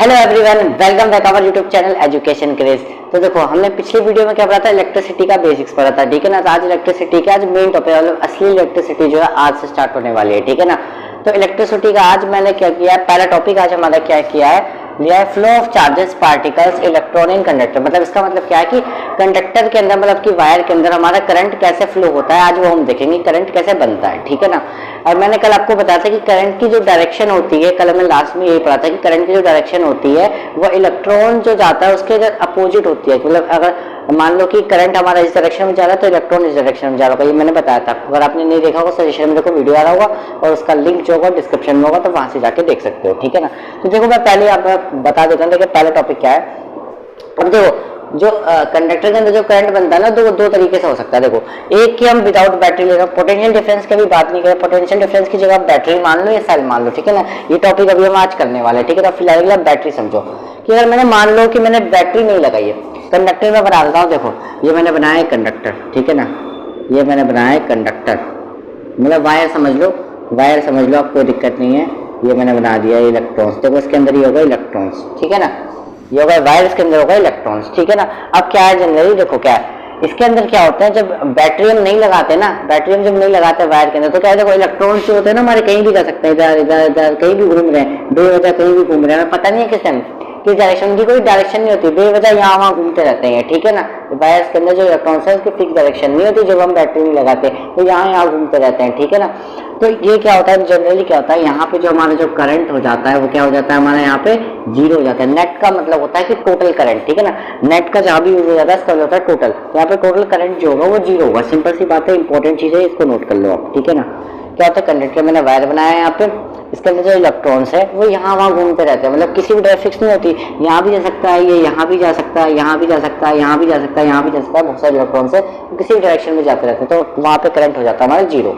Hello everyone, welcome back our YouTube channel education craze. तो देखो, हमने पिछली वीडियो में क्या पढ़ा था, इलेक्ट्रिसिटी का बेसिक्स पढ़ा था, ठीक है ना। तो आज इलेक्ट्रिसिटी का आज मेन टॉपिक, मतलब असली इलेक्ट्रिसिटी जो है आज से स्टार्ट होने वाली है, ठीक है ना। तो इलेक्ट्रिसिटी का आज मैंने क्या किया है, पहला टॉपिक आज हमारा क्या किया है, लिया है flow of charges particles electron in conductor. मतलब इसका मतलब क्या है कि कंडक्टर के अंदर, मतलब कि वायर के अंदर हमारा करंट कैसे फ्लो होता है, आज वो हम देखेंगे करंट कैसे बनता है, ठीक है ना। और मैंने कल आपको बताया था कि करंट की जो डायरेक्शन होती है, कल हमने लास्ट में यही पढ़ा था कि करंट की जो डायरेक्शन होती है वो इलेक्ट्रॉन जो जाता है उसके अपोजिट होती है। मतलब अगर मान लो कि करंट हमारा इस डायरेक्शन में जा रहा है तो इलेक्ट्रॉन इस डायरेक्शन में जा रहा होगा, ये मैंने बताया था। अगर आपने नहीं देखा होगा सजेशन में देखो, वीडियो आ रहा होगा और उसका लिंक जो होगा डिस्क्रिप्शन में होगा, तो वहां से जाके देख सकते हो, ठीक है ना। तो देखो, मैं पहले आपको बता देता हूँ। देखिए, पहला टॉपिक क्या है। अब देखो, जो कंडक्टर के अंदर जो करंट बनता है ना, दो तरीके से हो सकता है। देखो, एक कि हम विदाउट बैटरी ले रहे हैं, पोटेंशियल डिफरेंस की भी बात नहीं करें, पोटेंशियल डिफरेंस की जगह बैटरी मान लो या सेल मान लो, ठीक है ना। ये टॉपिक अभी हम आज करने वाले हैं, ठीक है। तो फिलहाल आप बैटरी समझो कि अगर मैंने मान लो कि मैंने बैटरी नहीं लगाई है, कंडक्टर में बना देता हूँ। देखो, ये मैंने बनाया है कंडक्टर, ठीक है ना। ये मैंने बनाया है कंडक्टर, मतलब वायर समझ लो, वायर समझ लो, आप कोई दिक्कत नहीं है। ये मैंने बना दिया है इलेक्ट्रॉन्स, देखो इसके अंदर ये होगा इलेक्ट्रॉन्स, ठीक है ना। ये होगा वायर, के अंदर होगा इलेक्ट्रॉन्स, ठीक है ना। अब क्या है जनरली, देखो क्या है इसके अंदर क्या होता है, जब बैटरी हम नहीं लगाते ना, बैटरी हम जब नहीं लगाते वायर के अंदर, तो क्या है, देखो इलेक्ट्रॉन्स जो होते हैं ना हमारे कहीं भी जा सकते हैं, इधर इधर इधर कहीं भी घूम रहे हैं, बेवजह कहीं भी घूम रहे हैं, पता नहीं है किस टाइम किस डायरेक्शन की कोई डायरेक्शन नहीं होती, बेवजह यहाँ वहाँ घूमते रहते हैं, ठीक है ना। वायर्स के अंदर जो इलेक्ट्रॉन्स है उसकी फिक्स डायरेक्शन नहीं होती, जब हम बैटरी नहीं लगाते तो यहाँ घूमते रहते हैं, ठीक है ना। तो ये क्या होता है, जनरली क्या होता है, यहाँ पे जो हमारा जो करंट हो जाता है वो क्या हो जाता है, हमारा यहाँ पे जीरो हो जाता है। नेट का मतलब होता है कि टोटल करंट, ठीक है ना। नेट का जहाँ भी यूज हो जाता है इसका होता है टोटल, तो यहाँ पे टोटल करंट जो होगा वो जीरो होगा। सिंपल सी बात है, इंपॉर्टेंट चीज है, इसको नोट कर लो आप, ठीक है ना। क्या होता है, कंडक्टर मैंने वायर बनाया है, यहाँ पे इसके अंदर जो इलेक्ट्रॉन्स है वो यहाँ वहाँ घूमते रहते हैं, मतलब किसी भी डायरेक्शन फिक्स नहीं होती। यहाँ भी जा सकता है, ये यहाँ भी जा सकता है, यहाँ भी जा सकता है, यहाँ भी जा सकता है, यहाँ भी जा सकता है, बहुत सारे इलेक्ट्रॉन्स है किसी भी डायरेक्शन में जाते रहते हैं, तो वहाँ पे करंट हो जाता है हमारा जीरो।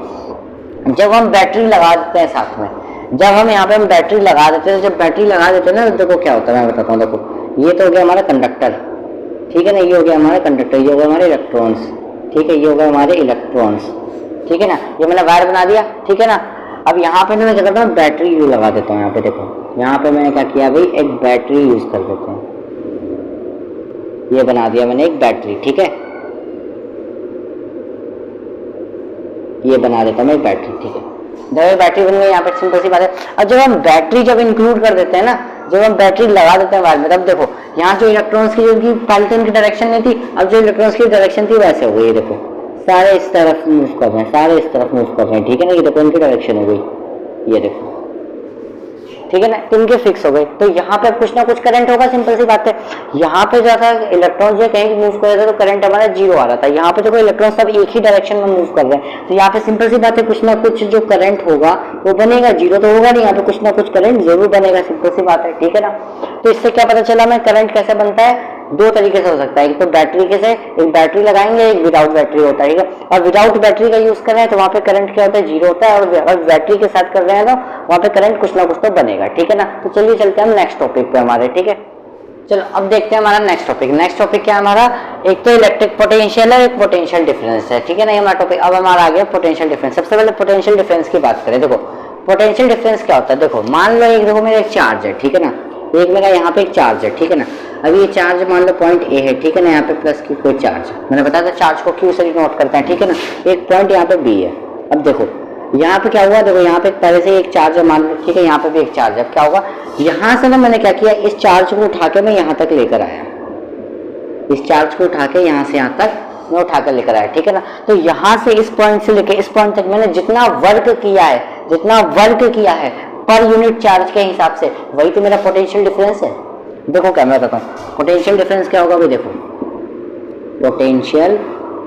जब हम बैटरी लगा देते हैं साथ में, जब हम यहाँ पे हम बैटरी लगा देते हैं, जब बैटरी लगा देते हैं ना, तो देखो क्या होता है, मैं बताता हूँ। देखो, ये तो हो गया हमारा कंडक्टर, ठीक है ना। ये हो गया हमारा कंडक्टर, ये हो गया हमारे इलेक्ट्रॉन्स, ठीक है। ये हो गया हमारे इलेक्ट्रॉन्स, ठीक है ना। ये मैंने वायर बना दिया, ठीक है ना। अब यहाँ पे मैं क्या करता हूँ, बैटरी यूज लगा देता हूँ। यहाँ पे देखो, यहाँ पे मैंने क्या किया भाई, एक बैटरी यूज कर देते हैं। ये बना दिया मैंने एक बैटरी, ठीक है। ये बना देता हूँ मैं बैटरी, ठीक है। जब बैटरी बन गई, यहाँ पे सिंपल सी बात है। अब जब हम बैटरी जब इंक्लूड कर देते हैं ना, जब हम बैटरी लगा देते हैं वायर में, तब देखो यहाँ जो इलेक्ट्रॉन्स की जो पहले तो इनकी डायरेक्शन नहीं थी, अब जो इलेक्ट्रॉन्स की डायरेक्शन थी वैसे हो गई। देखो सारे इस तरफ मूव कर रहे हैं, सारे इस तरफ मूव कर रहे हैं, ठीक है ना। ये देखो इनकी डायरेक्शन हो गई, ये देखो, ठीक है ना। तो इनके फिक्स हो गए, तो यहाँ पे कुछ ना कुछ करंट होगा, सिंपल सी बात है। यहाँ पे जो था इलेक्ट्रॉन जो कहीं मूव कर रहे थे तो करंट हमारा जीरो आ रहा था। यहाँ पे देखो इलेक्ट्रॉन सब एक ही डायरेक्शन में मूव कर रहे हैं, तो यहाँ पे सिंपल सी बात है, कुछ ना कुछ जो करंट होगा वो बनेगा, जीरो तो होगा नहीं, यहाँ पे कुछ ना कुछ करंट जरूर बनेगा, सिंपल सी बात है, ठीक है ना। तो इससे क्या पता चला हमें करंट कैसे बनता है, दो तरीके से हो सकता है। एक तो बैटरी के से, एक बैटरी लगाएंगे, एक विदाउट बैटरी होता है, ठीक है। और विदाउट बैटरी का यूज कर रहे हैं तो वहाँ पे करंट क्या होता है, जीरो होता है, और बैटरी के साथ कर रहे हैं तो वहाँ पे करंट कुछ ना कुछ तो बनेगा, ठीक है ना। तो चलिए चलते हैं हम नेक्स्ट टॉपिक पे हमारे, ठीक है। चलो अब देखते हैं हमारा नेक्स्ट टॉपिक। नेक्स्ट टॉपिक क्या है हमारा, एक तो इलेक्ट्रिक पोटेंशियल है, एक पोटेंशियल डिफरेंस है, ठीक है ना। ये हमारा टॉपिक अब हमारा आ गया पोटेंशियल डिफरेंस। सबसे पहले पोटेंशियल डिफरेंस की बात करें। देखो पोटेंशियल डिफरेंस क्या होता है, देखो मान लो एक, देखो मेरा एक चार्ज है, ठीक है ना। एक मेरा यहाँ पे एक चार्ज है, ठीक है ना। अभी ये चार्ज मान लो पॉइंट ए है, ठीक है ना। यहाँ पे प्लस की कोई चार्ज, मैंने बताया था चार्ज को क्यू से नोट करते हैं, ठीक है ना। एक पॉइंट यहाँ पे बी है। अब देखो यहाँ पे क्या हुआ, देखो यहाँ पे पहले से एक चार्ज है मान लो, ठीक है। यहाँ पे भी एक चार्ज है। अब क्या होगा, यहाँ से ना मैंने क्या किया, इस चार्ज को उठा के मैं यहाँ तक लेकर आया, इस चार्ज को उठा के यहाँ से यहाँ तक मैं उठा कर लेकर आया, ठीक है ना। तो यहाँ से इस पॉइंट से लेकर इस पॉइंट तक मैंने जितना वर्क किया है, जितना वर्क किया है पर यूनिट चार्ज के हिसाब से, वही तो मेरा पोटेंशियल डिफरेंस है। देखो क्या मैं बताता हूँ, पोटेंशियल डिफरेंस क्या होगा भाई, देखो पोटेंशियल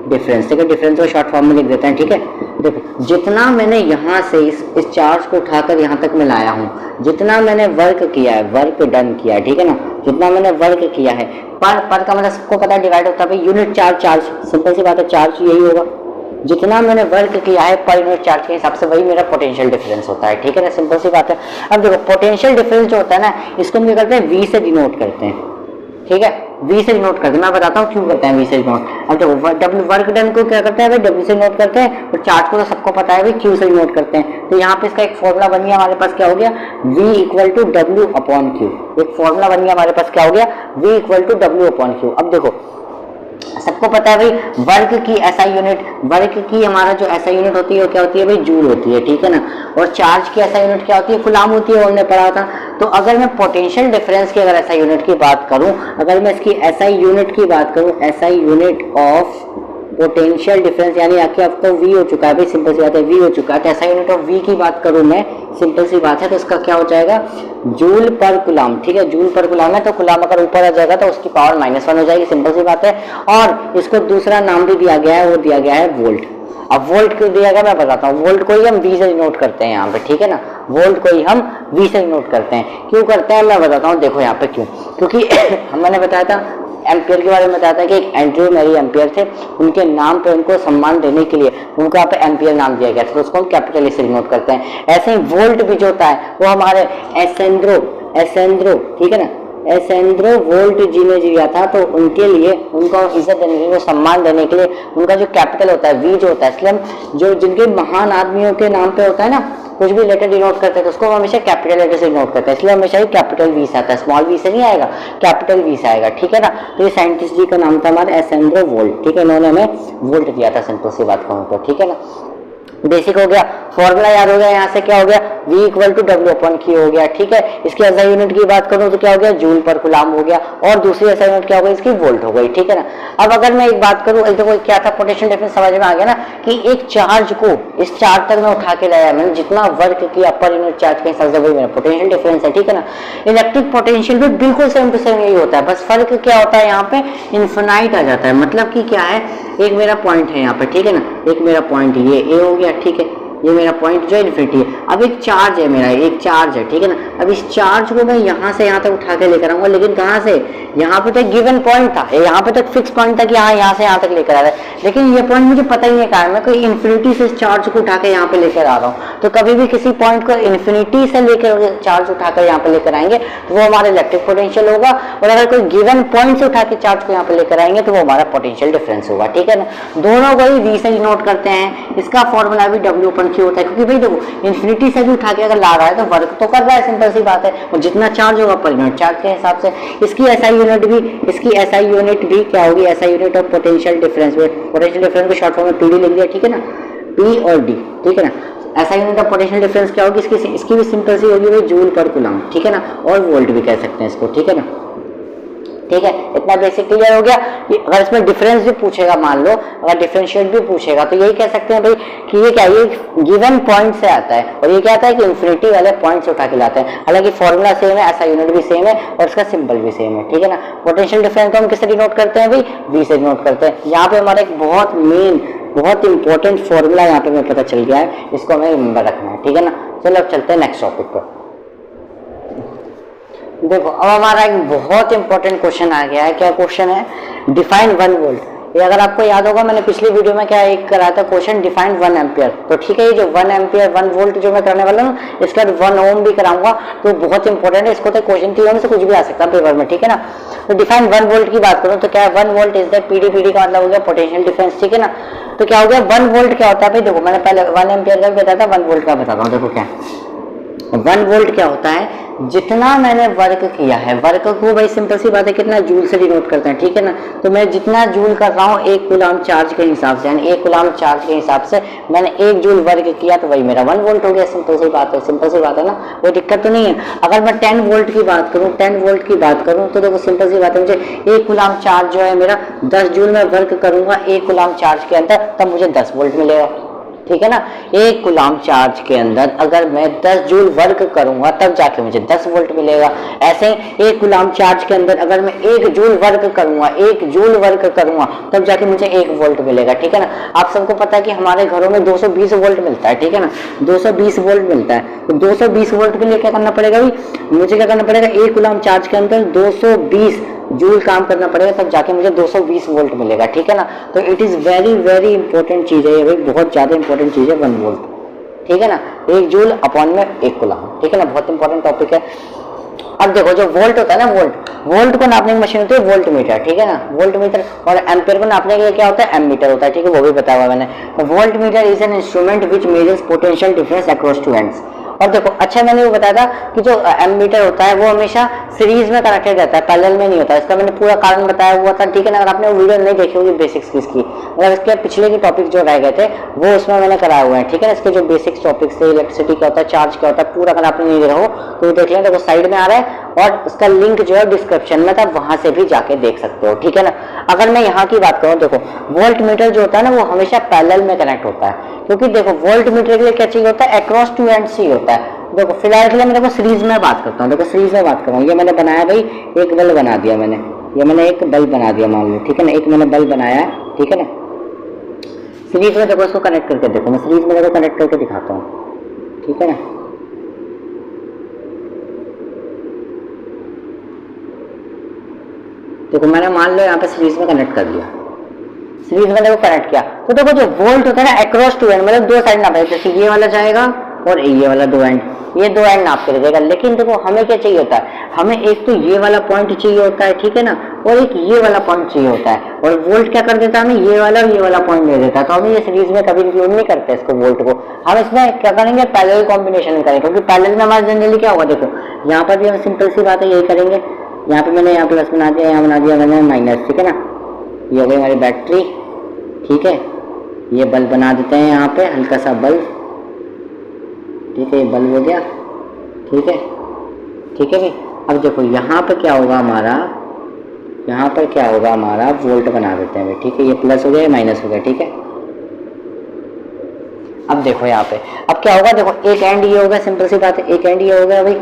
डिफरेंस, ठीक है। डिफरेंस को शॉर्ट फॉर्म में लिख देते हैं, ठीक है। देखो जितना मैंने यहाँ से इस चार्ज को उठाकर यहाँ तक मैं लाया हूँ, जितना मैंने वर्क किया है, वर्क डन किया है, ठीक है ना। जितना मैंने वर्क किया है, पर का मतलब सबको पता डिवाइड होता है भाई यूनिट चार्ज, चार्ज सिंपल सी बात है, चार्ज यही होगा। जितना मैंने वर्क किया है पर यूनिट चार्ज के हिसाब से, वही मेरा पोटेंशियल डिफरेंस होता है, ठीक है ना। सिंपल सी बात है। अब देखो पोटेंशियल डिफरेंस जो होता है ना, इसको हम क्या करते हैं, वी से डिनोट करते हैं, ठीक है। V से डिनोट करते हैं। मैं बताता हूँ क्यों करते हैं V से डिनोट। अब देखो W वर्क डन को क्या करते हैं भाई, W से डिनोट करते हैं, और चार्ज को तो सबको पता है भाई Q से डिनोट करते हैं। तो यहाँ पे इसका एक फॉर्मूला बन गया हमारे पास, क्या हो गया, V equal to W upon Q। एक फॉर्मूला बन गया हमारे पास, क्या हो गया, V equal to W upon Q। अब देखो सबको पता है भाई वर्क की एसआई यूनिट, वर्क की हमारा जो एसआई यूनिट होती है वो क्या होती है भाई, जूल होती है, ठीक है ना। और चार्ज की एसआई यूनिट क्या होती है, कूलाम होती है, हमने पढ़ा था। तो अगर मैं पोटेंशियल डिफरेंस की अगर एसआई यूनिट की बात करूं, अगर मैं इसकी एसआई यूनिट की बात करूं, SI unit of potential difference, यानी आके अब तो V हो चुका है भाई, सिंपल सी बात है V हो चुका है, तो एसआई यूनिट ऑफ V की बात करूं मैं, सिंपल सी बात है, तो इसका क्या हो जाएगा, जूल पर कुलाम, ठीक है, जूल पर कुलाम है, तो कुलाम अगर ऊपर आ जाएगा तो उसकी पावर -1 हो जाएगी, सिंपल सी बात है। और इसको दूसरा नाम भी दिया गया है, वो दिया गया है वोल्ट। अब वोल्ट क्यों दिया गया मैं बताता हूँ। वोल्ट को ही हम V से डिनोट करते हैं यहाँ पे, ठीक है ना, वोल्ट को ही हम V से डिनोट करते हैं। क्यों करते हैं मैं बताता हूँ, देखो यहाँ पे क्यों, क्योंकि मैंने बताया था एम्पियर के बारे में, बताया था कि एक एंड्रयू मैरी एम्पियर थे, उनके नाम पे उनको सम्मान देने के लिए उनको यहाँ पे एम्पियर नाम दिया गया था, तो उसको हम कैपिटल से डिनोट करते हैं। ऐसे ही वोल्ट भी जो होता है वो हमारे एसेंद्रो, ठीक है ना, एसेंद्रो वोल्ट जी ने दिया था, तो उनके लिए उनको इज्जत देने के लिए, वो सम्मान देने के लिए उनका जो कैपिटल होता है V जो होता है, इसलिए हम जो जिनके महान आदमियों के नाम पे होता है ना कुछ भी लेटर डिनोट करते हैं तो उसको हम हमेशा कैपिटल लेटर से डिनोट करते हैं, इसलिए हमेशा ही कैपिटल V से आता है, स्मॉल v से नहीं आएगा, कैपिटल V से आएगा, ठीक है ना। तो ये साइंटिस्ट जी का नाम था हमारा एसेंद्रो वोल्ट, ठीक है, इन्होंने हमें वोल्ट दिया था, सिंपल सी बात कहूँ तो, ठीक है ना। बेसिक हो गया, फॉर्मूला याद हो गया, यहाँ से क्या हो गया, V equal to W upon Q हो गया, ठीक है। इसकी एसआई यूनिट की बात करूं तो क्या हो गया, जूल पर कुलाम हो गया, और दूसरी एसआई यूनिट क्या हो गई इसकी, वोल्ट हो गई, ठीक है ना। अब अगर मैं एक बात करूं, देखो क्या था, पोटेंशियल डिफरेंस समझ में आ गया ना, कि एक चार्ज को इस चार्ज तक मैं उठा के लाया, मैंने जितना वर्क किया अपर यूनिट चार्ज के हिसाब से वही मेरा पोटेंशियल डिफरेंस है, ठीक है ना। इलेक्ट्रिक पोटेंशियल भी बिल्कुल सेम टू सेम यही होता है, बस फर्क क्या होता है, यहाँ पे इन्फिनाइट आ जाता है। मतलब कि क्या है, एक मेरा पॉइंट है यहाँ पे, ठीक है ना, एक मेरा पॉइंट ये A हो गया, ठीक है, ये मेरा पॉइंट जो है इन्फिनिटी है। अब एक चार्ज है मेरा, एक चार्ज है, ठीक है ना। अब इस चार्ज को मैं यहाँ से यहाँ तक उठा के लेकर आऊंगा, लेकिन कहाँ से, यहाँ पे तो एक गिवन पॉइंट था, यहाँ पे तो फिक्स पॉइंट था कि हाँ यहाँ से यहाँ तक लेकर आ रहा है, लेकिन ये पॉइंट मुझे पता ही नहीं कहा है, मैं कोई इन्फिनिटी से इस चार्ज को उठा के यहाँ पे लेकर आ रहा हूँ। तो कभी भी किसी पॉइंट को इन्फिनिटी से लेकर चार्ज उठाकर यहाँ पे लेकर आएंगे तो वो हमारा इलेक्ट्रिक पोटेंशियल होगा, और अगर कोई गिवन पॉइंट से उठा के चार्ज को यहाँ पे लेकर आएंगे तो वो हमारा पोटेंशियल डिफरेंस होगा, ठीक है ना। दोनों को ही V से डिनोट करते हैं, इसका फॉर्मूला भी W अपॉन Q होता है, क्योंकि भाई इन्फिनिटी से भी उठा के अगर ला रहा है तो वर्क तो कर रहा है, सिंपल सी बात है, और जितना चार्ज होगा पर यूनिट चार्ज के हिसाब से। इसकी एसआई यूनिट भी क्या होगी, SI unit of potential difference, potential difference को शॉर्ट फॉर्म में PD लिख दिया, ठीक है ना, P और D, ठीक है ना। SI unit of potential difference क्या होगी, इसकी भी सिंपल सी होगी भाई, जूल पर कूलम, ठीक है ना, और वोल्ट भी कह सकते हैं इसको, ठीक है ना। ठीक है, इतना बेसिक क्लियर हो गया। अगर इसमें डिफरेंस भी पूछेगा, मान लो अगर डिफरेंशिएट भी पूछेगा तो यही कह सकते हैं भाई कि ये क्या, ये गिवन पॉइंट से आता है, और ये क्या आता है कि इंफिनिटी वाले पॉइंट से उठा के लाते हैं। हालांकि फॉर्मूला सेम है, ऐसा यूनिट भी सेम है, और इसका सिंबल भी सेम है, ठीक है ना। पोटेंशियल डिफरेंस को हम किससे डिनोट करते हैं भाई, V से डिनोट करते हैं। यहाँ पे हमारा एक बहुत मेन बहुत इंपॉर्टेंट फॉर्मूला यहाँ पे हमें पता चल गया है, इसको हमें रिमेंबर रखना है, ठीक है ना। चलो अब चलते हैं नेक्स्ट टॉपिक पर। देखो अब हमारा एक बहुत इंपॉर्टेंट क्वेश्चन आ गया है। क्या क्वेश्चन है, डिफाइन 1 वोल्ट। ये अगर आपको याद होगा मैंने पिछली वीडियो में क्या एक कराया था क्वेश्चन, डिफाइन 1 एम्पियर। तो ठीक है, ये जो 1 एम्पियर 1 वोल्ट जो मैं करने वाला हूँ, इसके बाद 1 ओम भी कराऊंगा, तो बहुत इंपॉर्टेंट है। इसको तो क्वेश्चन की में से कुछ भी आ सकता है पेपर में, ठीक है ना। तो डिफाइन 1 वोल्ट की बात करूँ तो क्या है, 1 वोल्ट इज द PD का मतलब हो गया पोटेंशियल डिफरेंस, ठीक है ना। तो क्या हो गया, 1 वोल्ट क्या होता है भाई, देखो मैंने पहले 1 एम्पियर का बताया था, 1 वोल्ट का बताता हूँ। देखो क्या 1 वोल्ट क्या होता है, जितना मैंने वर्क किया है, वर्क को भाई सिंपल सी बात है कितना जूल से डिनोट करते हैं, ठीक है ना। तो मैं जितना जूल कर रहा हूँ 1 कूलम चार्ज के हिसाब से, यानी 1 कूलम चार्ज के हिसाब से मैंने 1 जूल वर्क किया, तो वही मेरा 1 वोल्ट हो गया। सिंपल सी बात है, सिंपल सी बात है ना, कोई दिक्कत तो नहीं है। अगर मैं 10 वोल्ट की बात करूँ, 10 वोल्ट की बात करूँ तो देखो सिंपल सी बात है, मुझे 1 कूलम चार्ज जो है मेरा 10 जूल में वर्क करूंगा 1 कूलम चार्ज के अंदर, तब मुझे 10 वोल्ट मिलेगा, ठीक है ना। 1 कूलम चार्ज के अंदर अगर मैं 10 जूल वर्क करूंगा तब जाके मुझे 10 वोल्ट मिलेगा। ऐसे ही 1 कूलम चार्ज के अंदर अगर मैं 1 जूल वर्क करूंगा, 1 जूल वर्क करूंगा तब जाके मुझे 1 वोल्ट मिलेगा, ठीक है ना। आप सबको पता है कि हमारे घरों में 220 वोल्ट मिलता है, ठीक है ना, 220 वोल्ट मिलता है। तो 220 वोल्ट के लिए क्या करना पड़ेगा भाई, मुझे क्या करना पड़ेगा, 1 कूलम चार्ज के अंदर 220 जूल काम करना पड़ेगा, तब जाके मुझे 220 वोल्ट मिलेगा, ठीक है ना। तो it is very very important चीज है ये भाई, बहुत ज्यादा इंपॉर्टेंट चीज है 1 वोल्ट, ठीक है ना। 1 जूल अपॉन में 1 कूलम, ठीक है ना, बहुत इंपॉर्टेंट टॉपिक है। अब देखो जो वोल्ट होता है ना, वोल्ट को नापने की मशीन होती है वोल्ट मीटर, ठीक है ना, वोल्ट मीटर। और एम्पियर को नापने के लिए क्या होता है, एमीटर होता है, ठीक है, वो भी बताया हुआ मैंने। तो volt meter is an instrument which measures potential difference across two ends. और देखो अच्छा मैंने वो बताया था कि जो एमीटर होता है वो हमेशा सीरीज में कनेक्टेड रहता है, पैरेलल में नहीं होता। इसका मैंने पूरा कारण बताया हुआ था, ठीक है ना। अगर आपने वो वीडियो नहीं देखी होगी बेसिक्स की इसकी, मतलब इसके पिछले के टॉपिक जो रह गए थे वो उसमें मैंने कराया हुआ है, ठीक है ना। इसके जो बेसिक्स टॉपिक्स थे, इलेक्ट्रिसिटी क्या होता है, चार्ज क्या होता है, पूरा अगर आपने नहीं देखा हो तो देख लें, देखो साइड में आ रहा है और उसका लिंक जो है डिस्क्रिप्शन में था, वहां से भी जाके देख सकते हो, ठीक है ना। अगर मैं यहाँ की बात करूँ, देखो वोल्ट मीटर जो होता है ना वो हमेशा पैरेलल में कनेक्ट होता है, क्योंकि देखो वोल्ट मीटर के लिए क्या चाहिए होता है, अक्रॉस टू एंड्स ही होता है। देखो फिलहाल के लिए मैं देखो सीरीज में बात करता हूँ, देखो सीरीज में बात कर रहा हूँ। ये मैंने बनाया भाई, एक बल्ब बना दिया मैंने, ये मैंने एक बल्ब बना दिया मान लो, ठीक है ना, एक मैंने बल्ब बनाया, ठीक है ना। सीरीज में देखो इसको कनेक्ट करके देखो, मैं सीरीज में देखो कनेक्ट करके दिखाता हूँ, ठीक है ना। देखो मैंने मान लो यहाँ पे सीरीज में कनेक्ट कर दिया, सीरीज में देखो कनेक्ट किया, तो देखो जो वोल्ट होता है ना अक्रॉस टू एंड, मतलब दो साइड नाप, जैसे ये वाला जाएगा और ये वाला दो एंड, ये दो एंड नाप के देगा। लेकिन देखो हमें क्या चाहिए होता है, हमें एक तो ये वाला पॉइंट चाहिए होता है, ठीक है ना, और एक ये वाला पॉइंट चाहिए होता है। और वोल्ट क्या कर देता है, हमें ये वाला और ये वाला पॉइंट दे देता है। तो हम ये सीरीज में कभी इंक्लूड नहीं करते इसको, वोल्ट को हम इसमें क्या करेंगे, पैरेलल कॉम्बिनेशन करेंगे, क्योंकि पैरेलल में हमारा जनरली क्या होगा, देखो यहाँ पर भी हम सिंपल सी बात है यही करेंगे। यहाँ पे मैंने यहाँ प्लस बना दिया, यहाँ बना दिया मैंने माइनस, ठीक है ना। ये हो गई हमारी बैटरी, ठीक है। ये बल्ब बना देते हैं यहाँ पे, हल्का सा बल्ब, ठीक है, ये बल्ब हो गया, ठीक है, ठीक है भाई। अब देखो यहाँ पर क्या होगा हमारा, यहाँ पर क्या होगा हमारा, वोल्ट बना देते हैं भाई, ठीक है। ये प्लस हो गया, ये माइनस हो गया, ठीक है। अब देखो यहाँ पे अब क्या होगा, देखो एक एंड ये हो गया, सिंपल सी बात है, एक एंड ये हो गया भाई,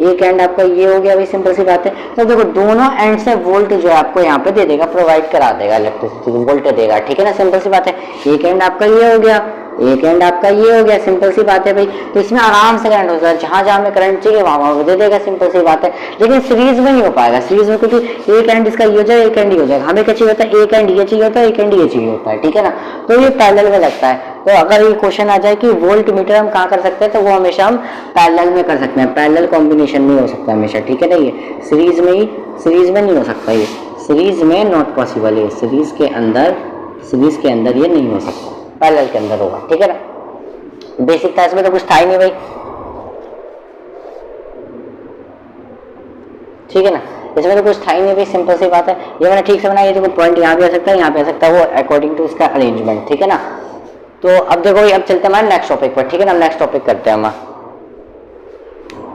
एक एंड आपका ये हो गया भाई, सिंपल सी बात है। तो देखो दोनों एंड से वोल्ट जो है आपको यहाँ पे दे देगा, प्रोवाइड करा देगा, इलेक्ट्रिसिटी वोल्ट देगा, ठीक है ना, सिंपल सी बात है। एक एंड आपका ये हो गया, एक एंड आपका ये हो गया, सिंपल सी बात है भाई। तो इसमें आराम से करंट हो जाएगा, जहां जहां हमें करंट चाहिए वहां वहां दे देगा, सिंपल सी बात है। लेकिन सीरीज में नहीं हो पाएगा, सीरीज में क्योंकि एक एंड इसका ये हो जाएगा, एक एंड ये हो जाएगा। हमें क्या चाहिए होता है, एक एंड ये चाहिए होता है, एक एंड ये चाहिए होता है, ठीक है ना। तो ये पैरेलल में लगता है। तो अगर ये क्वेश्चन आ जाए कि वोल्ट मीटर हम कहाँ कर सकते हैं, तो वो हमेशा हम पैरेलल में कर सकते हैं, पैरेलल कॉम्बिनेशन में हो सकता है हमेशा, ठीक है ना। ये सीरीज में ही, सीरीज में नहीं हो सकता, ये सीरीज में नॉट पॉसिबल है, सीरीज के अंदर ये नहीं हो सकता, पैरेलल के अंदर होगा, ठीक है ना। बेसिक था, इसमें तो कुछ था ही नहीं भाई, ठीक है ना, इसमें तो कुछ था ही नहीं भाई, सिंपल सी बात है। ये मैंने ठीक से बनाया, ये देखो पॉइंट यहाँ भी आ सकता है, यहाँ पे आ सकता है, वो अकॉर्डिंग टू इसका अरेंजमेंट, ठीक है ना। तो अब देखो भाई, अब चलते हैं हमारे नेक्स्ट टॉपिक पर, ठीक है ना, नेक्स्ट टॉपिक करते हैं हम।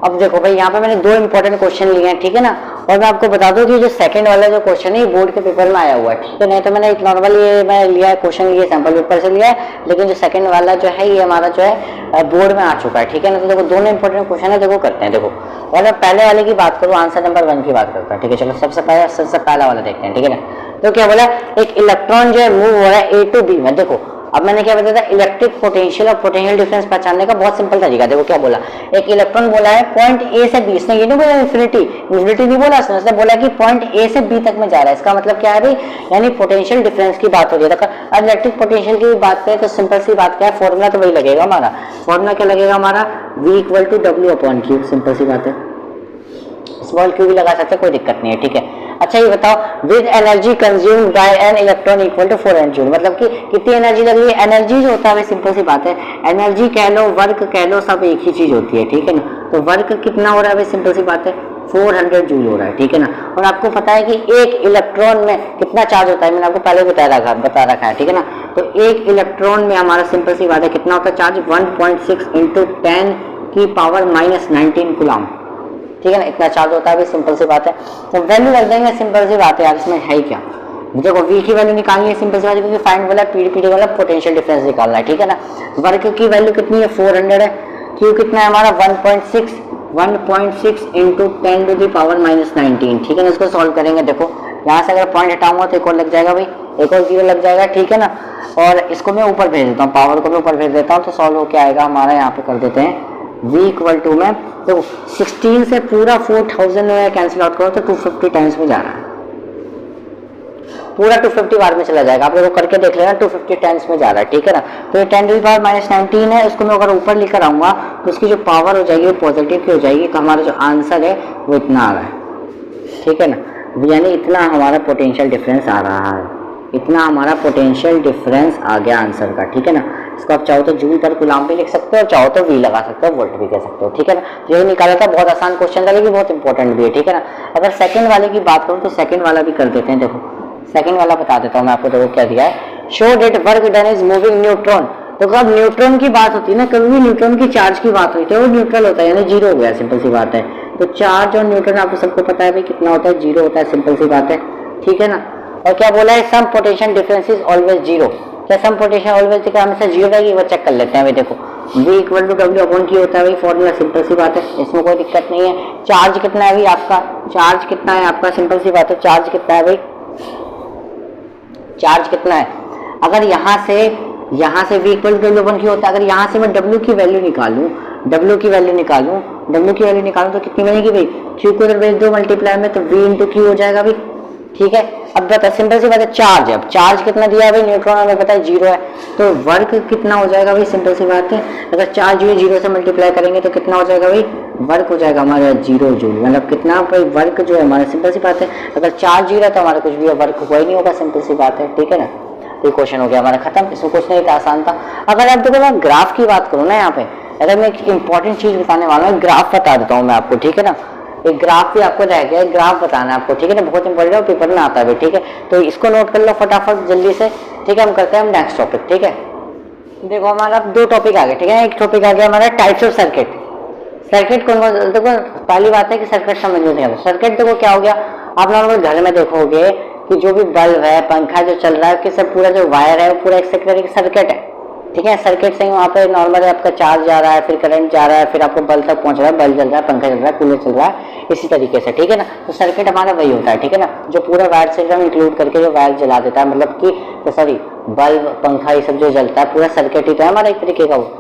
अब देखो भाई यहाँ पे मैंने दो इंपॉर्टेंट क्वेश्चन लिए हैं, ठीक है ना। और मैं आपको बता दूं कि जो सेकंड वाला जो क्वेश्चन है बोर्ड के पेपर में आया हुआ है, ठीक है। नहीं तो मैंने एक नॉर्मल ये मैं लिया है क्वेश्चन, ये सैंपल पेपर से लिया है, लेकिन जो सेकंड वाला जो है ये हमारा जो है बोर्ड में आ चुका है, ठीक है ना। तो देखो दोनों इंपॉर्टेंट क्वेश्चन है, देखो करते हैं। देखो अगर मैं पहले वाले की बात करूँ, आंसर नंबर 1 की बात करता हूँ, ठीक है। चलो सबसे पहला वाला देखते हैं, ठीक है ना। तो क्या बोला, एक इलेक्ट्रॉन जो है मूव हो रहा है ए टू बी में। देखो अब मैंने क्या बताया था, इलेक्ट्रिक पोटेंशियल और पोटेंशियल डिफरेंस पहचानने का बहुत सिंपल तरीका। देखो क्या बोला, एक इलेक्ट्रॉन बोला है पॉइंट ए से बी, इसने ये नहीं बोला इन्फिनिटी नहीं बोला, उसने बोला कि पॉइंट ए से बी तक में जा रहा है। इसका मतलब क्या है भाई, यानी पोटेंशियल डिफरेंस की बात हो रही है। अब इलेक्ट्रिक पोटेंशियल की बात करें तो सिंपल सी बात क्या है, फॉर्मूला तो वही लगेगा हमारा। फॉर्मूला क्या लगेगा हमारा, V = W/Q, सिंपल सी बात है। स्मॉल क्यू भी लगा सकते हैं, कोई दिक्कत नहीं है, ठीक है। अच्छा ये बताओ, with energy consumed by an electron equal to 4 joule, मतलब कि कितनी एनर्जी लग रही है। एनर्जी जो होता है सिंपल सी बात है, एनर्जी कह लो, वर्क कह लो, सब एक ही चीज होती है, ठीक है ना। तो वर्क कितना हो रहा है भाई, सिंपल सी बात है 400 जूल हो रहा है, ठीक है ना। और आपको पता है कि एक इलेक्ट्रॉन में कितना चार्ज होता है, मैंने आपको पहले बता रखा है, ठीक है ना। तो एक इलेक्ट्रॉन में हमारा सिंपल सी बात है कितना होता है चार्ज, 1.6 × 10⁻⁻19 कूलम, ठीक है ना, इतना चार्ज होता है भाई, सिंपल सी बात है। तो वैल्यू रख देंगे, सिंपल सी बात है यार, इसमें है क्या। देखो V की वैल्यू निकालनी है, सिंपल सी बात है, क्योंकि फाइंड वाला पीडी वाला पोटेंशियल डिफरेंस निकालना है, ठीक है ना। वर्क की वैल्यू कितनी है, 400 है। Q कितना है हमारा, 1.6 × 10⁻⁻19, ठीक है ना। इसको सॉल्व करेंगे, देखो यहाँ से अगर पॉइंट हटाऊंगा तो एक और लग जाएगा भाई, एक और 0 लग जाएगा, ठीक है ना। और इसको मैं ऊपर भेज देता हूँ, पावर को मैं ऊपर भेज देता हूँ, तो सॉल्व होकर आएगा हमारा, यहाँ पे कर देते हैं V = में, तो 16 से पूरा 4000 कैंसिल आउट करो तो 250 टाइम्स में जा रहा है। पूरा 250 बार में चला जाएगा। आप लोग करके देख लेना, 250 टाइम्स में जा रहा है, ठीक है ना। तो ये 10⁻⁻19 है, इसको मैं अगर ऊपर लेकर आऊंगा तो इसकी जो पावर हो जाएगी वो पॉजिटिव की हो जाएगी। तो हमारा जो आंसर है वो इतना आ रहा है, ठीक है ना, यानी इतना हमारा पोटेंशियल डिफरेंस आ रहा है, इतना हमारा पोटेंशियल डिफरेंस आ गया आंसर का, ठीक है ना। इसको आप चाहो तो जूल पर कूलाम भी लिख सकते हो, चाहो तो वी लगा सकते हो, वोल्ट भी कह सकते हो, ठीक है ना। यही निकाला था, बहुत आसान क्वेश्चन था लेकिन बहुत इंपॉर्टेंट भी है, ठीक है ना। अगर सेकंड वाले की बात करूँ तो सेकंड वाला भी कर देते हैं। देखो सेकंड वाला बता देता हूँ मैं आपको। देखो क्या दिया है, show that work done is moving neutron. तो कब न्यूट्रॉन की बात होती है ना, कभी भी न्यूट्रॉन की चार्ज की बात हुई तो वो न्यूट्रल होता है, यानी जीरो हो गया, सिंपल सी बात है। तो चार्ज और न्यूट्रॉन आपको सबको पता है भाई कितना होता है, जीरो होता है, सिंपल सी बात है, ठीक है ना। और क्या बोला है, sum potential difference is always zero. क्या सम पोटेंशियल ऑलवेज दिखा हमेशा जीरो रहेगी, वो चेक कर लेते हैं भाई। देखो V equal to W upon Q होता है भाई, फॉर्मूला सिंपल सी बात है, इसमें कोई दिक्कत नहीं है। चार्ज कितना है भाई आपका, चार्ज कितना है आपका, सिंपल सी बात है, चार्ज कितना है भाई, चार्ज कितना है। अगर यहाँ से V equal to W upon Q होता है, अगर यहाँ से मैं W की वैल्यू निकालूं, W की वैल्यू निकालूं तो कितनी बनेगी भाई, Q को उधर भेज दो मल्टीप्लाई में तो V इंटू Q हो जाएगा भाई, ठीक है। अब बता, सिंपल सी बात है, चार्ज है, अब चार्ज कितना दिया है भाई, न्यूट्रॉन हमें पता है जीरो है, तो वर्क कितना हो जाएगा भाई, सिंपल सी बात है। अगर चार्ज जो है जीरो से मल्टीप्लाई करेंगे तो कितना हो जाएगा भाई, वर्क हो जाएगा हमारा जीरो जूल, मतलब कितना भाई वर्क जो है हमारा, सिंपल सी बात है। अगर चार्ज जीरो है तो हमारा कुछ भी वर्क हुआ ही नहीं होगा, सिंपल सी बात है, ठीक है ना। तो क्वेश्चन हो गया हमारा खत्म, इसमें कुछ नहीं था, आसान था। अगर आप देखो मैं ग्राफ की बात करूँ ना, यहाँ पे अगर मैं एक इंपॉर्टेंट चीज बताने वाला हूँ, ग्राफ बता देता हूँ मैं आपको, ठीक है ना। एक ग्राफ भी आपको रह गया, ग्राफ बताना है आपको, ठीक है ना, बहुत इंपॉर्टेंट है, पेपर में आता है, ठीक है। तो इसको नोट कर लो फटाफट जल्दी से, ठीक है। हम करते हैं हम नेक्स्ट टॉपिक, ठीक है। देखो हमारा दो टॉपिक आ गए, ठीक है। एक टॉपिक आ गया हमारा टाइप्स ऑफ सर्किट। सर्किट कौन कौन, देखो पहली बात है कि सर्किट समझ नहीं आता। सर्किट देखो क्या हो गया, आप नॉर्मल घर में देखोगे कि जो भी बल्ब है, पंखा जो चल रहा है, कि सब पूरा जो वायर है वो पूरा एक सर्किट है, ठीक है। सर्किट से वहाँ पे नॉर्मल आपका चार्ज जा रहा है, फिर करंट जा रहा है, फिर आपको बल्ब तक पहुंच रहा है, बल्ब चल रहा है, पंखा चल रहा है, कूलर चल रहा है, इसी तरीके से, ठीक है ना। तो सर्किट हमारा वही होता है, ठीक है ना, जो पूरा वायर से एकदम इंक्लूड करके जो वायर जला देता है, मतलब कि तो सॉरी बल्ब पंखा ये सब जो जलता है पूरा सर्किट ही तो है हमारा एक तरीके का। वो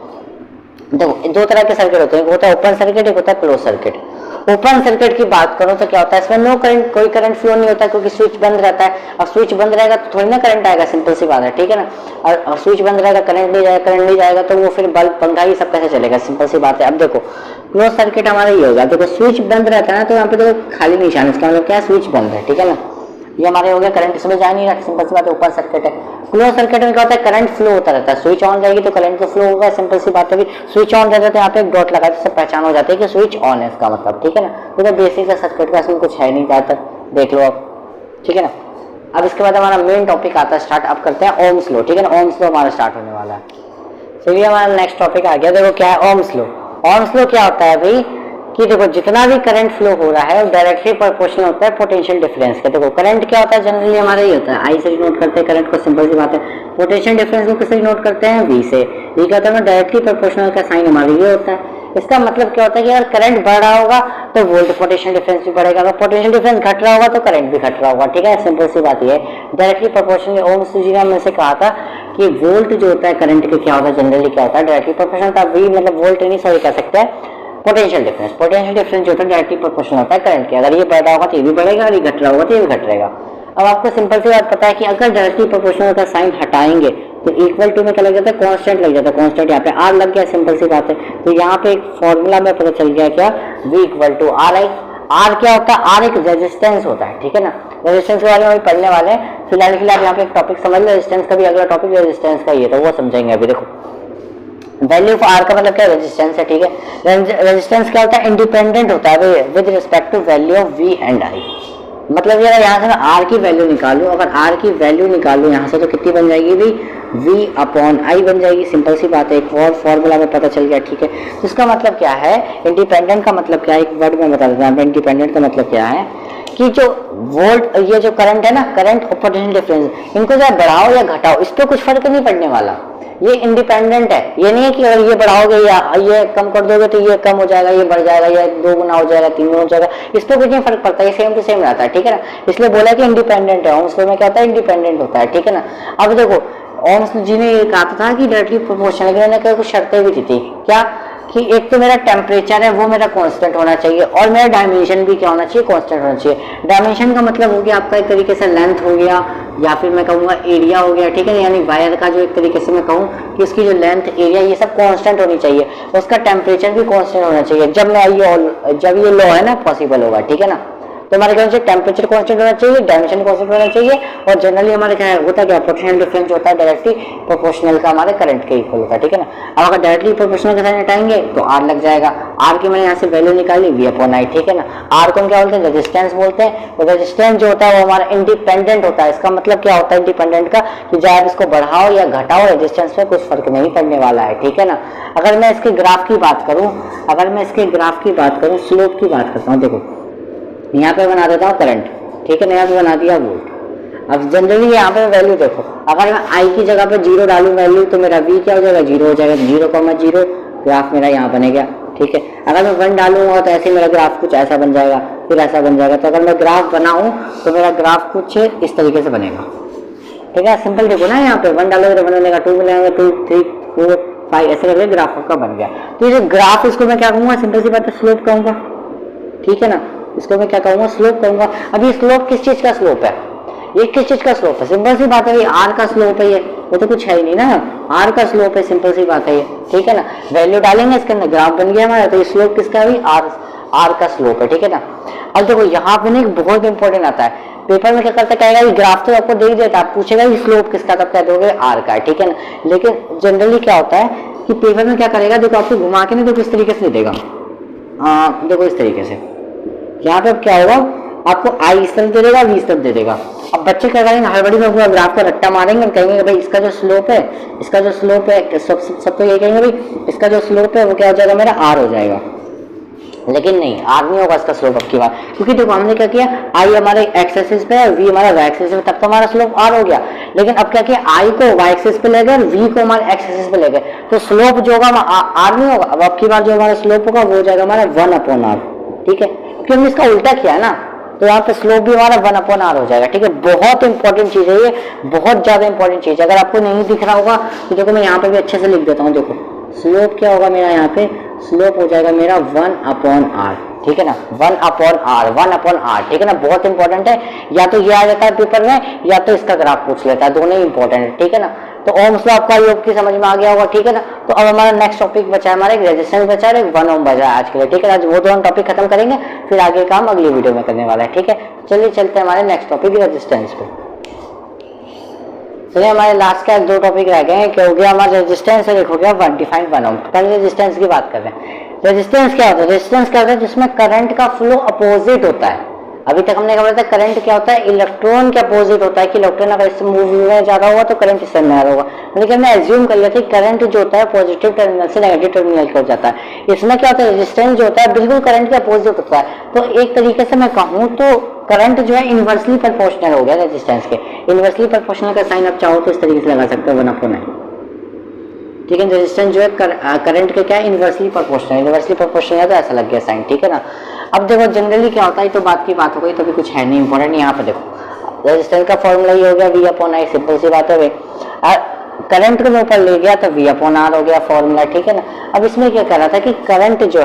देखो दो तरह के सर्किट होते हैं, एक होता है ओपन सर्किट, एक होता है क्लोज सर्किट। ओपन सर्किट की बात करो तो क्या होता है, इसमें नो करंट, कोई करंट फ्लो नहीं होता क्योंकि स्विच बंद रहता है, और स्विच बंद रहेगा तो थोड़ी ना करंट आएगा, सिंपल सी बात है, ठीक है ना। और स्विच बंद रहेगा, करंट नहीं जाएगा तो वो फिर बल्ब पंखा ये सब कैसे चलेगा, सिंपल सी बात है। अब देखो क्लोज सर्किट हमारा ये होगा, देखो स्विच बंद रहता है ना तो यहाँ पे देखो खाली निशान, इसका मतलब क्या है, स्विच बंद है, ठीक है ना। ये हमारे हो गया करंट इसमें जा नहीं रहा, सिंपल सी बात है, ओपन सर्किट है। क्लोज सर्किट में क्या होता है, करंट फ्लो होता रहता है, स्विच ऑन रहेगी तो करंट तो फ्लो होगा, सिंपल सी बात है। स्विच ऑन रहता है तो यहाँ पे एक डॉट लगा तो पहचान हो जाती है कि स्विच ऑन है, इसका मतलब, ठीक है ना। तो बेसिक सर्किट का इसमें कुछ है नहीं जाता, देख लो आप, ठीक है ना। अब इसके बाद हमारा मेन टॉपिक आता है स्टार्ट, अब करते हैं ओम्स लॉ, ठीक है ना। ओम्स लॉ हमारा स्टार्ट होने वाला है, चलिए हमारा नेक्स्ट टॉपिक आ गया। देखो क्या है ओम्स लॉ। ओम्स लॉ क्या होता है भाई, कि देखो जितना भी करंट फ्लो हो रहा है वो डायरेक्टली प्रोपोर्शनल होता है पोटेंशियल डिफरेंस के। देखो करंट क्या होता है, जनरली हमारा ये होता है, आई से नोट करते हैं करंट को, सिंपल सी बात है। पोटेंशियल डिफरेंस को किससे नोट करते हैं, वी से। ये क्या होता है, डायरेक्टली प्रोपोर्शनल का साइन हमारे ये होता है। इसका मतलब क्या होता है कि अगर करंट बढ़ रहा होगा तो वोल्ट पोटेंशियल डिफरेंस भी बढ़ेगा, अगर पोटेंशियल डिफरेंस घट रहा होगा तो करंट भी घट रहा होगा, ठीक है। सिंपल सी बात ये है, डायरेक्टली प्रोपोर्शनल। ओम्स जी ने हमने से कहा था कि वोल्ट जो होता है करंट के क्या होता है, जनरली क्या होता है, डायरेक्टली प्रोपोर्शनल था। वी मतलब वोल्ट नहीं, सॉरी कह सकते हैं पोटेंशियल डिफरेंस। पोटेंशियल डिफरेंस जो होता है डायरेक्टली प्रोपोर्शनल होता है करंट के, अगर ये बढ़ रहा होगा तो ये भी बढ़ेगा, और ये घट रहा होगा तो ये भी घट रहेगा। अब आपको सिंपल सी बात पता है कि अगर डायरेक्टली प्रोपोर्शनल का साइन हटाएंगे तो इक्वल टू में क्या लग जाता है, कांस्टेंट लग जाता है। कांस्टेंट यहाँ पे आर लग गया, सिंपल सी बात है। तो यहाँ पे एक फॉर्मूला में पता चल गया क्या, V equal to R I. R क्या होता है, आर एक रेजिस्टेंस होता है, ठीक है ना। रेजिस्टेंस के बारे में अभी पढ़ने वाले हैं, फिलहाल यहाँ पे एक टॉपिक समझ लो, रेजिस्टेंस का भी अगला टॉपिक रेजिस्टेंस का ही है, तो वो समझेंगे अभी। देखो वैल्यू ऑफ आर का मतलब क्या, रेजिस्टेंस है, ठीक है। रेजिस्टेंस क्या होता है, इंडिपेंडेंट होता है with respect to value of V and I। मतलब ये यहाँ से मैं आर की वैल्यू निकालूं, अगर आर की वैल्यू निकालूं यहाँ से तो कितनी बन जाएगी भाई, V अपॉन I बन जाएगी, सिंपल सी बात है। एक और फॉर्मूला में पता चल गया, ठीक है। तो इसका मतलब क्या है, इंडिपेंडेंट का मतलब क्या है, एक वर्ड में बता देता हूँ। इंडिपेंडेंट का मतलब क्या है कि जो वोल्ट, ये जो करंट है ना, करंट और पोटेंशियल डिफरेंस, इनको चाहे बढ़ाओ या घटाओ इस पर कुछ फर्क नहीं पड़ने वाला, ये इंडिपेंडेंट है। ये नहीं है कि अगर ये बढ़ाओगे या ये कम कर दोगे तो ये कम हो जाएगा, ये बढ़ जाएगा, ये 2 गुना हो जाएगा, 3 गुना हो जाएगा, इस पर कुछ नहीं फर्क पड़ता, ये सेम टू सेम रहता है, ठीक है ना। इसलिए बोला कि इंडिपेंडेंट है। ओम्स लॉ में क्या होता है, इंडिपेंडेंट होता है, ठीक है ना। अब देखो ओम्स जी ने ये कहा था कि डायरेक्टली प्रोपोर्शनल, इन्होंने कुछ शर्तें भी दी थी, क्या कि एक तो मेरा टेम्परेचर है वो मेरा कांस्टेंट होना चाहिए और मेरा डायमेंशन भी क्या होना चाहिए, कांस्टेंट होना चाहिए। डायमेंशन का मतलब हो गया आपका एक तरीके से लेंथ हो गया या फिर मैं कहूँगा एरिया हो गया, ठीक है, यानी वायर का जो एक तरीके से मैं कहूँ कि उसकी जो लेंथ एरिया ये सब कांस्टेंट होनी चाहिए, उसका टेम्परेचर भी कांस्टेंट होना चाहिए। जब ये लॉ है ना पॉसिबल होगा, ठीक है ना। तो हमारे क्या होना चाहिए, टेम्परेचर कांस्टेंट होना चाहिए, डायमेंशन कांस्टेंट होना चाहिए और जनरली हमारे क्या होता है, क्या पोटेंशियल डिफरेंस होता है डायरेक्टली प्रोपोर्शनल का हमारे करंट के इक्वल होता है, ठीक है ना। अब अगर डायरेक्टली प्रोपोर्शनल के साथ हटाएंगे तो आर लग जाएगा, आर की मैंने यहाँ से वैल्यू निकाली V/I, ठीक है ना। आर को हम क्या बोलते हैं, रेजिस्टेंस बोलते हैं। तो रेजिस्टेंस जो होता है वो हमारा इंडिपेंडेंट होता है। इसका मतलब क्या होता है इंडिपेंडेंट का, कि चाहे आप इसको बढ़ाओ या घटाओ रेजिस्टेंस में कुछ फर्क नहीं पड़ने वाला है, ठीक है ना। अगर मैं इसके ग्राफ की बात करूँ, स्लोप की बात करता हूँ, देखो यहाँ पे बना देता हूँ करंट, ठीक है ना, यहाँ पे बना दिया वोल्ट। अब जनरली यहाँ पे वैल्यू देखो, अगर मैं आई की जगह पे 0 डालूं वैल्यू तो मेरा V क्या हो जाएगा, 0 हो जाएगा। 0,0 ग्राफ मेरा यहाँ बनेगा, ठीक है। अगर मैं 1 डालूंगा तो ऐसे मेरा ग्राफ कुछ ऐसा बन जाएगा, फिर ऐसा बन जाएगा। तो अगर मैं ग्राफ बनाऊं तो मेरा ग्राफ कुछ इस तरीके से बनेगा, ठीक है। सिंपल देखो ना, यहाँ पे 1 डालोगे तो 1 बनेगा, 2 मिलेगा, 2, 3, 4, 5 ऐसे करके ग्राफ आपका बन गया। तो ये ग्राफ इसको मैं क्या कहूँगा, सिंपल सी बात है स्लोप कहूँगा, ठीक है ना। इसको मैं क्या कहूँगा, स्लोप कहूँगा। अभी स्लोप किस चीज का स्लोप है, ये किस चीज का स्लोप है, सिंपल सी बात है आर का स्लोप है ये, वो तो कुछ है ही नहीं ना, आर का स्लोप है, सिंपल सी बात है ये, ठीक है ना। वैल्यू डालेंगे इसके अंदर, ग्राफ बन गया हमारा, तो ये स्लोप किसका है, आर का स्लोप है, ठीक है ना। अब देखो यहाँ पे ना एक बहुत इंपॉर्टेंट आता है, पेपर में क्या करता कहेगा ये ग्राफ तो आपको दे देता है, पूछेगा ये स्लोप किसका, तब कह दोगे आर का है, ठीक है ना। लेकिन जनरली क्या होता है कि पेपर में क्या करेगा, देखो आपको घुमा के ना देखो इस तरीके से देगा, देखो इस तरीके से, यहाँ पे क्या होगा आपको आई इस तरफ दे देगा, V इस तरफ दे देगा। अब बच्चे क्या करेंगे, हड़बड़ी में पूरा ग्राफ का रट्टा मारेंगे और कहेंगे भाई इसका जो स्लोप है, सब तो ये कहेंगे भाई इसका जो स्लोप है वो क्या हो जाएगा, मेरा आर हो जाएगा। लेकिन नहीं, आर नहीं होगा इसका स्लोप अब की बार, क्योंकि देखो हमने क्या किया, आई हमारे एक्स एक्सिस पे है, V हमारा वाई एक्सिस पे, तब तो हमारा स्लोप आर हो गया। लेकिन अब क्या किया, आई को वाई एक्सिस पे ले गए, V को हमारे एक्स एक्सिस पे ले गए, तो स्लोप जो होगा आर नहीं होगा। अब की बार जो हमारा स्लोप होगा वो हो जाएगा हमारा 1/r, ठीक है, क्योंकि हमने इसका उल्टा किया है ना, तो यहाँ पे स्लोप भी हमारा 1/r हो जाएगा, ठीक है। बहुत इंपॉर्टेंट चीज है ये, बहुत ज्यादा इंपॉर्टेंट चीज है। अगर आपको नहीं दिख रहा होगा तो देखो मैं यहाँ पे भी अच्छे से लिख देता हूँ, देखो स्लोप क्या होगा मेरा, यहाँ पे स्लोप हो जाएगा मेरा 1/r, ठीक है ना, 1/r, ठीक है ना। बहुत इंपॉर्टेंट है, या तो ये आ जाता है पेपर में या तो इसका ग्राफ पूछ लेता है, दोनों ही इंपॉर्टेंट है, ठीक है ना। तो ओम्स लॉ आपका योग की समझ में आ गया होगा, ठीक है ना। तो अब हमारा नेक्स्ट टॉपिक बचा है, हमारा एक रेजिस्टेंस बचा है, एक 1 ओम बचा है आज के लिए, ठीक है। आज वो दोनों टॉपिक खत्म करेंगे, फिर आगे काम अगली वीडियो में करने वाला है, ठीक है। चलिए चलते हैं हमारे नेक्स्ट टॉपिक रेजिस्टेंस पे। चलिए हमारे लास्ट का 2 टॉपिक रह गए हैं, क्या हो गया हमारा रेजिस्टेंस और एक हो गया डिफाइंड 1 ओम। पहले रेजिस्टेंस की बात कर रहे हैं। रेजिस्टेंस क्या होता है, रेजिस्टेंस क्या होता है, जिसमें करंट का फ्लो अपोजिट होता है। अभी तक हमने कहा था करंट क्या होता है, इलेक्ट्रॉन के अपोजिट होता है, कि इलेक्ट्रॉन अगर इससे मूव में ज्यादा हुआ तो करंट इससे में होगा। लेकिन हमने एज्यूम कर लिया कि करंट जो होता है पॉजिटिव टर्मिनल से नेगेटिव टर्मिनल की ओर जाता है। इसमें क्या होता है, रेजिस्टेंस जो होता है बिल्कुल करंट के अपोजिट होता है। तो एक तरीके से मैं कहूँ तो करंट जो है इनवर्सली प्रोपोर्शनल हो गया रेजिस्टेंस के। इनवर्सली प्रोपोर्शनल का साइन आप चाहो तो इस तरीके से लगा सकते हो 1/9, ठीक है। रेजिस्टेंस जो है करंट के क्या है, इनवर्सली प्रोपोर्शनल है, तो ऐसा लग गया साइन, ठीक है ना। अब देखो जनरली क्या होता है, तो बात की बात हो गई, तो भी कुछ है नहीं इंपॉर्टेंट। यहाँ पे देखो रेजिस्टेंस का फॉर्मूला ये हो गया V/I, सिंपल सी बात है भाई। करंट को ऊपर ले गया तो V/R हो गया फॉर्मूला, ठीक है ना। अब इसमें क्या कर रहा था कि करंट जो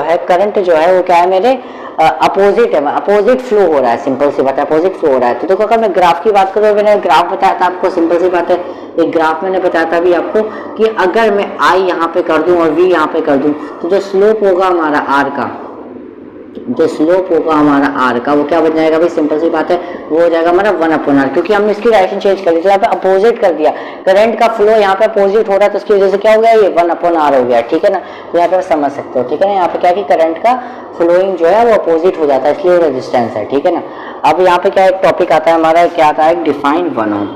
है वो क्या है, मेरे अपोजिट है, अपोजिट फ्लो हो रहा है, सिंपल सी बात है, अपोजिट फ्लो हो रहा है। तो देखो अगर मैं ग्राफ की बात करूँ, मैंने ग्राफ बताया था आपको, सिंपल सी बात है, एक ग्राफ मैंने बताया था अभी आपको कि अगर मैं I यहाँ पे कर दूं और V यहाँ पे कर दूं, तो जो स्लोप होगा हमारा R का, वो क्या बन जाएगा भाई, सिंपल सी बात है, वो हो जाएगा हमारा 1/r, क्योंकि हमने इसकी डायरेक्शन चेंज कर दी, तो यहाँ पे अपोजिट कर दिया, करंट का फ्लो यहाँ पे अपोजिट हो रहा है, तो उसकी वजह से क्या हो गया, ये 1/r हो गया, ठीक है ना। तो यहाँ पे समझ सकते हो, ठीक है ना। यहाँ पे क्या कि करंट का फ्लोइंग जो है वो अपोजिट हो जाता है, इसलिए रेजिस्टेंस है, ठीक है ना। अब यहाँ पे क्या एक टॉपिक आता है हमारा, क्या आता है, डिफाइंड 1 ओम।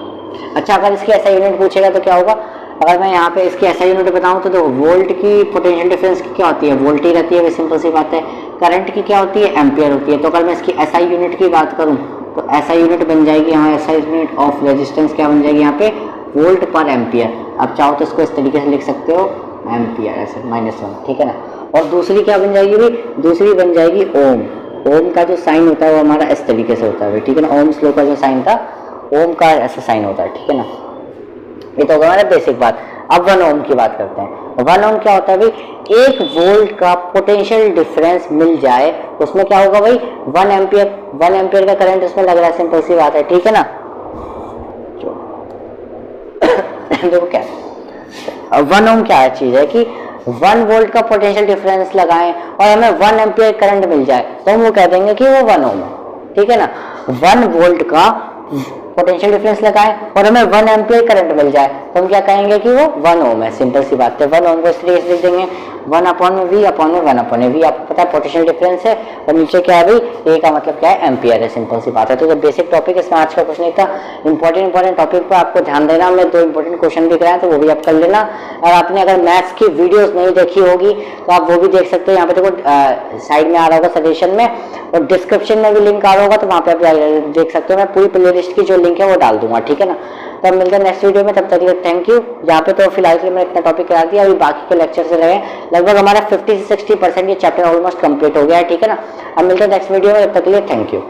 अच्छा, अगर इसकी ऐसा यूनिट पूछेगा तो क्या होगा, अगर मैं यहाँ पे इसकी ऐसा यूनिट बताऊँ तो देखो वोल्ट की पोटेंशियल डिफरेंस की क्या होती है, वोल्ट ही रहती है, सिंपल सी बात है। करंट की क्या होती है, एम्पियर होती है। तो अगर मैं इसकी एसआई यूनिट की बात करूँ तो एसआई यूनिट बन जाएगी यहाँ, एसआई यूनिट ऑफ रेजिस्टेंस क्या बन जाएगी यहाँ पे, वोल्ट पर एम्पियर। आप चाहो तो इसको इस तरीके से लिख सकते हो, एम्पियर ऐसे -1, ठीक है ना। और दूसरी क्या बन जाएगी भाई, दूसरी बन जाएगी ओम। ओम का जो साइन होता है वो हमारा इस तरीके से होता है, ठीक है ना। ओम्स लॉ का जो साइन था, ओम का ऐसा साइन होता है, ठीक है ना। ये तो होगा हमारा बेसिक बात। अब 1 ओम की बात करते हैं। 1 ओम क्या होता है भाई, 1 वोल्ट का पोटेंशियल डिफरेंस मिल जाए उसमें क्या होगा भाई, 1 एम्पियर का करंट उसमें लग रहा है, सिंपल सी बात है, ठीक है ना। देखो क्या 1 ओम क्या चीज है कि 1 वोल्ट का पोटेंशियल डिफरेंस लगाएं और हमें 1 एम्पियर करंट मिल जाए तो हम वो कह देंगे कि वो 1 ओम है, ठीक है ना। 1 वोल्ट का पोटेंशियल डिफरेंस लगाएं और हमें 1 एम्पियर करंट मिल जाए तो हम क्या कहेंगे कि वो 1 ओम है, सिंपल सी बात है। 1 ओम को इस तरीके से लिख देंगे 1 अपॉन में वी अपॉन में 1 अपॉन में वी, आपको पता है पोटेंशियल डिफरेंस है, और नीचे क्या है भाई, ए का मतलब क्या है, एम्पियर है, सिंपल सी बात है। तो जो बेसिक टॉपिक इसमें आज का कुछ नहीं था, इंपॉर्टेंट टॉपिक पर आपको ध्यान देना, हमने 2 इंपॉर्टेंट क्वेश्चन दिख रहे हैं तो वो भी आप कर लेना। और आपने अगर मैथ्स की वीडियोस नहीं देखी होगी तो आप वो भी देख सकते हो, यहाँ पे देखो साइड में आ रहा होगा सजेशन में, और डिस्क्रिप्शन में भी लिंक आ रहा होगा तो वहाँ पे आप देख सकते हो, मैं पूरी प्लेलिस्ट की जो लिंक है वो डाल दूंगा, ठीक है ना। तो अब मिलते हैं नेक्स्ट वीडियो में, तब तक के लिए थैंक यू। यहाँ पे तो फिलहाल के लिए मैंने इतना टॉपिक करा दिया, अभी बाकी के लेक्चर से रहे लगभग हमारा 50 से 60% ये चैप्टर ऑलमोस्ट कंप्लीट हो गया है, ठीक है ना। अब मिलते हैं नेक्स्ट वीडियो में, तब तक के लिए थैंक यू।